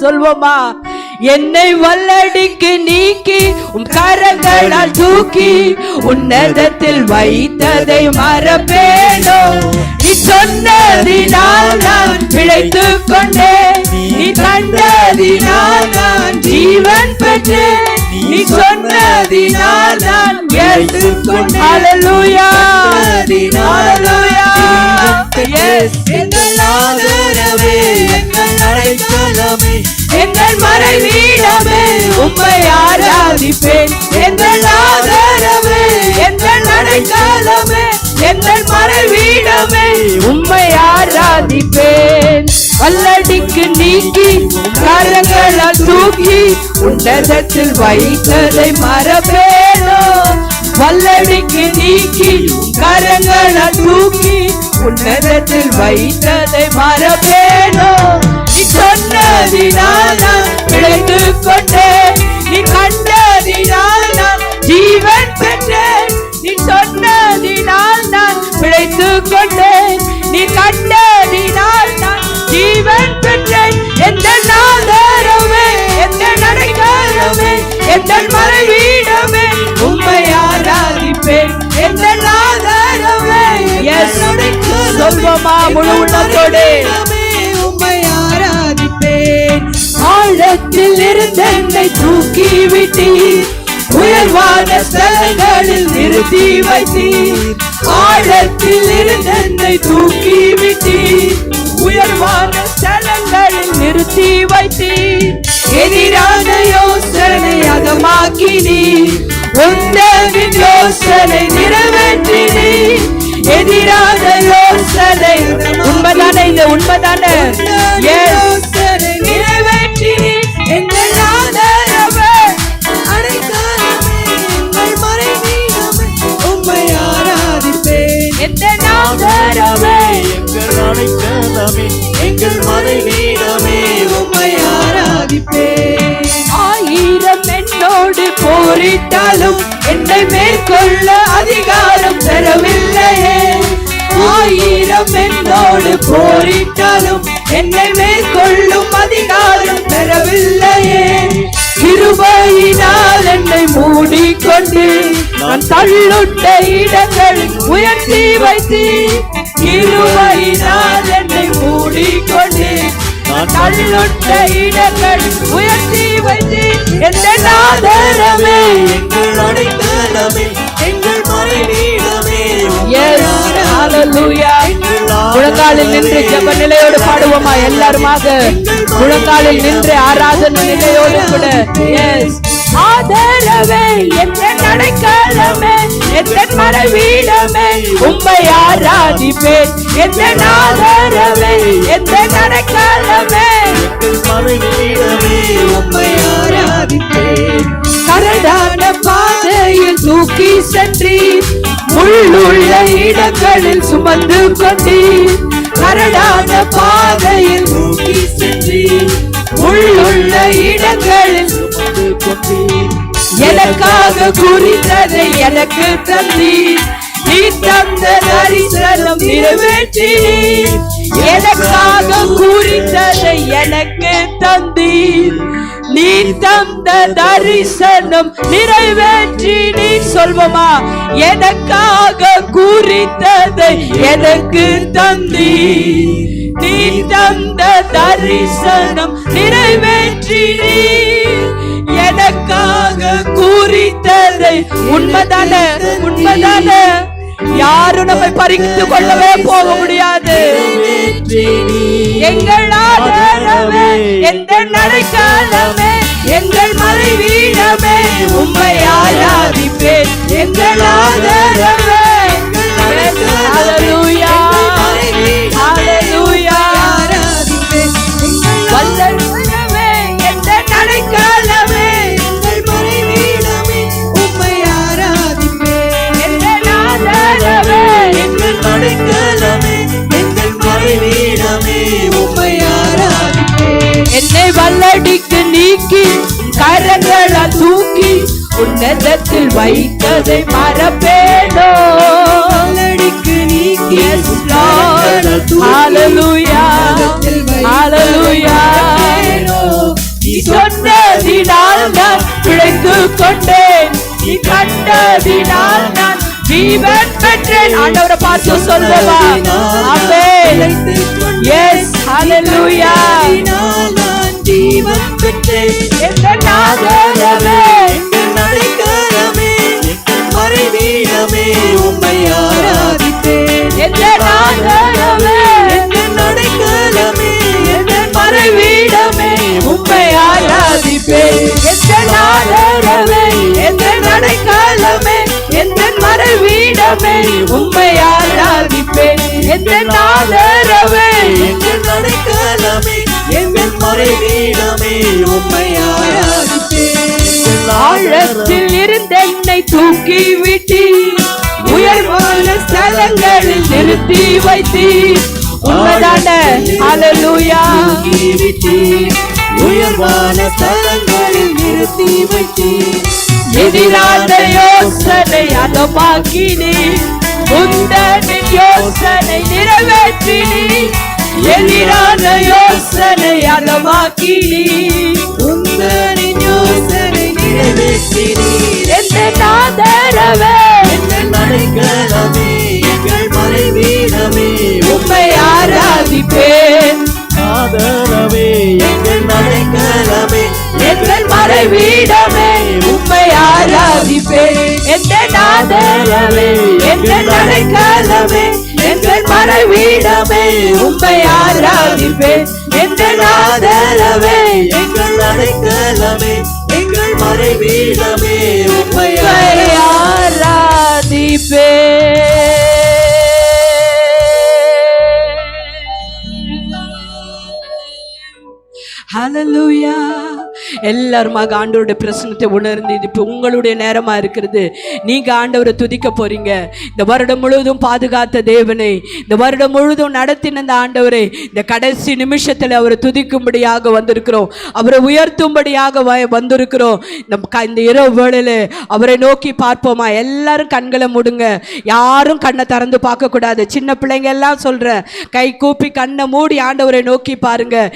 சொல்வோமா? என்னை வல்லடிக்கு நீக்கி உம் கரங்களால் தூக்கி உன்னதத்தில் வைத்ததை மறப்பேனோ? நீ சொன்னதினால் நான் பிழைத்துக் கொண்டேன், நீ கண்டதினால் நான் ஜீவன் பெற்றேன், நீ சொன்னதினால் நான் ஏற்றுக்கொண்டேன். ஹல்லேலூயா, ஹல்லேலூயா. எங்கள் ஆதரவே, எங்கள் அடைக்கலமே, எங்கள் மறைவீடமே, உம்மை ஆராதிப்பேன். எங்கள் ஆதரவே, எங்கள் அடைக்கலமே, எங்கள் மறைவீடமே, உம்மை ஆராதிப்பேன். வல்லடிக்கு நீக்கி கரங்களால் தூக்கி உன்னதத்தில் வைத்ததை மறப்பேனோ? வல்லடிக்கு நீக்கி கரங்களால் தூக்கி உன்னதத்தில் வைத்ததை மறப்பேனோ? நீ சொன்னதினால் நான் பிழைத்துக் கொண்டேன், நீ கண்டதினால் நான் ஜீவன் பெற்றேன், நீ சொன்னதினால் நான் பிழைத்துக் கொண்டேன், நீ கண்டதினால் நான் ஜீவன் பெற்றேன். எந்த ஆதரவே, எந்த அடைக்கலமே, எந்த மறைவீடமே, உம்மை ஆராதிப்பேன். எந்த ஆதரவே, சொல்வோமா முழு உள்ளத்தோடு? உம்மை ஆராதிப்பேன். ஆழத்தில் இருந்து என்னை தூக்கி விட்டீர், உயர்வான ஸ்தலங்களில் நிறுத்தி வைத்தீர். ஆழத்தில் இருந்து என்னை தூக்கி விட்டீர், உயர்வான ஸ்தலங்களில் நிறுத்தி வைத்தீர். எதிரான யோசனை அதமாக்கினீர், உந்தவின் யோசனை நிறைவேற்றினீர். எதிரான யோசனை உண்மைதானே? இந்த உண்மைதானே? யோசனை நிறைவேற்றினீர். எங்கள் ஆதரவே, அடைக்கலமே, எங்கள் மறைவீடமே, உம்மை ஆராதிப்பேன். எந்த ஆதரவே, எங்கள் அடைக்கலமே, எங்கள் மறைவீடமே, உம்மை ஆராதிப்பேன். ஆயிரம் என்னோடு போரிட்டாலும் என்னை மேற்கொள்ள அதிகாரம் பெறவில்லையே. ஆயிரம் என்னோடு போரிட்டாலும் என்னை மேற்கொள்ளும் அதிகாரம் பெறவில்லையே. கிருபையினால் என்னை மூடிக்கொண்டு நான் தள்ளுண்ட இடங்கள் உயர்த்தி வைத்தீர். கிருபையினால் என்னை மூடிக்கொண்டு நான் தள்ளுண்ட இடங்கள் உயர்த்தி வைத்தீர். எந்த ஆதரவே, எங்கள் அடைக்கலமே, எங்கள் மறைவீடமே, முழங்காலில் நின்று ஜெப நிலையோடு பாடுவோமா? எல்லாருமாக முழங்காலில் நின்று ஆராதனை நிலையோடு கூட. ஆதரவே, எந்த அடைக்கலமே, எந்த மறைவீடமே, உம்மை ஆராதிப்பேன். எந்த ஆதரவே, எந்த அடைக்கலமே, எங்கள் மறைவீடமே, உம்மை ஆராதிப்பேன். கரடான பாதையில் தூக்கி சென்றீர், முள்ளுள்ள இடங்களில் சுமந்து கொண்டீர். கரடான பாதையில் தூக்கி சென்றீர், முள்ளுள்ள இடங்களில் சுமந்து கொண்டீர். எனக்காக குறித்ததை எனக்கு தந்தீர், நீ தந்த தரிசனம் நிறைவேற்றினீர். எனக்காக குறித்ததை எனக்கு தந்தீர், நீ தந்த தரிசனம் நிறைவேற்றினீர். சொல்வோமா? எனக்காக குறித்ததை எனக்கு தந்தீர், நீ தந்த தரிசனம் நிறைவேற்றினீர். எனக்காக குறித்ததை. உண்மைதானே? உண்மைதானே? யாரும் நம்மை பறித்து கொள்ளவே போக முடியாது. எங்கள் ஆதரவே, எந்த அடைக்கலமே, எங்கள் மறைவீடமே, உம்மை ஆராதிப்பேன். எங்கள் ஆதரவே, ஹல்லேலூயா, ஹல்லேலூயா. வல்லமையே, எந்த அடைக்கலமே, எங்கள் மறைவீடமே, உம்மை ஆராதிப்பேன். எங்கள் ஆதரவே, எங்கள் அடைக்கலமே, எங்கள் மறைவீடமே, உம்மை ஆராதிப்பேன். என்னை வல்லடிக்கு நீக்கி கரங்களால் தூக்கி உன்னதத்தில் வைத்ததை மறப்பேனோ? வல்லடிக்கு நீக்கி Yes, Lord. Hallelujah, hallelujah. கொண்டேன், நீ கண்டதினால் நான் ஜீவன் பெற்றேன். ஆண்டவரை பார்த்து சொல்லுவா. ஆமென். எஸ், ஹalleluya. நான் ஜீவன் பெற்றேன். என் ஆதரவே, எங்கள் அடைக்கலமே, எங்கள் மறைவீடமே, உம்மை ஆராதிப்பேன். என் ஆதரவே, எங்கள் அடைக்கலமே, எங்கள் மறைவீடமே, உம்மை ஆராதிப்பேன். என் ஆதரவே, என் அடைக்கலமே, என் மறைவீடமே, உம்மை ஆராதிப்பேன். என் ஆதரவே, எங்கள் அடைக்கலமே, எங்கள் மறைவீடமே, உம்மை ஆராதிப்பேன். ஆழத்தில் இருந்து என்னை தூக்கி விட்டீர், உயர்வான ஸ்தலங்களில் நிறுத்தி வைத்தீர். உண்மைதானே? ஹalleluya. உயர்வான ஸ்தலங்களில் நிறுத்தி வைத்தீர். எதிரான யோசனை அதமாக்கினீர், உந்தனின் யோசனை நிறைவேற்றினீர். எதிரான யோசனை அதமாக்கினீர், உந்தனின் யோசனை நிறைவேற்றினீர். என் ஆதரவே, எங்கள் அடைக்கலமே, எங்கள் மறைவீடமே, உம்மை ஆராதிப்பேன். ஆதரவே, எங்கள் அடைக்கலமே, எங்கள் மறைவீடமே, உம்மை ஆராதிப்பேன். என் ஆதரவே, எங்கள் அடைக்கலமே, எங்கள் மறைவீடமே, உம்மை ஆராதிப்பேன். என் ஆதரவே, எங்கள் அடைக்கலமே, எங்கள் மறைவீடமே, உம்மை உம்மை ஆராதிப்பேன். ஹalleluya. எல்லாருமாக ஆண்டவருடைய பிரசன்னத்தை உணர்ந்து இது இப்போ உங்களுடைய நேரமா இருக்கிறது. நீங்க ஆண்டவரை துதிக்க போறீங்க. இந்த வருடம் முழுவதும் பாதுகாத்த தேவனை, இந்த வருடம் முழுவதும் நடத்தின இந்த ஆண்டவரை இந்த கடைசி நிமிஷத்தில் அவரை துதிக்கும்படியாக வந்திருக்கிறோம், அவரை உயர்த்தும்படியாக வந்திருக்கிறோம். இந்த இரவு வேளையில அவரை நோக்கி பார்ப்போமா? எல்லாரும் கண்களை மூடுங்க, யாரும் கண்ணை திறந்து பார்க்க கூடாது. சின்ன பிள்ளைங்க எல்லாம் சொல்ற, கை கூப்பி கண்ணை மூடி ஆண்டவரை நோக்கி பாருங்க.